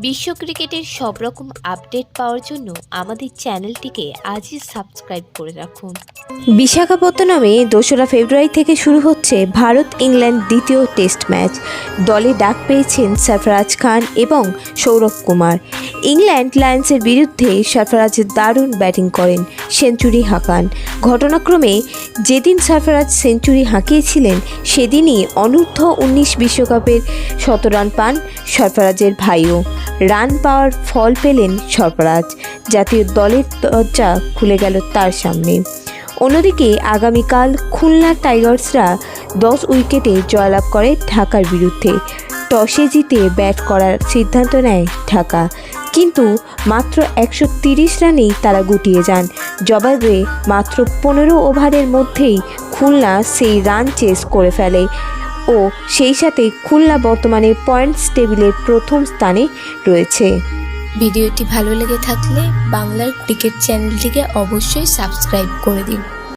বিশ্ব ক্রিকেটের সব রকম আপডেট পাওয়ার জন্য আমাদের চ্যানেলটিকে আজই সাবস্ক্রাইব করে রাখুন। বিশাখাপত্তনমে 2রা ফেব্রুয়ারি থেকে শুরু হচ্ছে ভারত ইংল্যান্ড দ্বিতীয় টেস্ট ম্যাচ। দলে ডাক পেয়েছেন সরফরাজ খান এবং সৌরভ কুমার। ইংল্যান্ড লায়ন্সের বিরুদ্ধে সরফরাজ দারুণ ব্যাটিং করেন, সেঞ্চুরি হাঁকান। ঘটনাক্রমে যেদিন সরফরাজ সেঞ্চুরি হাঁকিয়েছিলেন সেদিনই অনূর্ধ্ব-19 বিশ্বকাপের শতরান পান সরফরাজের ভাইও। রান পাওয়ার ফল পেলেন সরফরাজ, জাতীয় দলের দরজা খুলে গেল তার সামনে। অন্যদিকে আগামীকাল খুলনা টাইগার্সরা 10 উইকেটে জয়লাভ করে ঢাকার বিরুদ্ধে। টসে জিতে ব্যাট করার সিদ্ধান্ত নেয় ঢাকা, কিন্তু মাত্র 130 রানেই তারা গুটিয়ে যান। জবাবে মাত্র 15 ওভারের মধ্যেই খুলনা সেই রান চেস করে ফেলে ও সেই সাথে খুলনা বর্তমানে পয়েন্টস টেবিলের প্রথম স্থানে রয়েছে। ভিডিওটি ভালো লেগে থাকলে বাংলার ক্রিকেট চ্যানেলটিকে অবশ্যই সাবস্ক্রাইব করে দিন।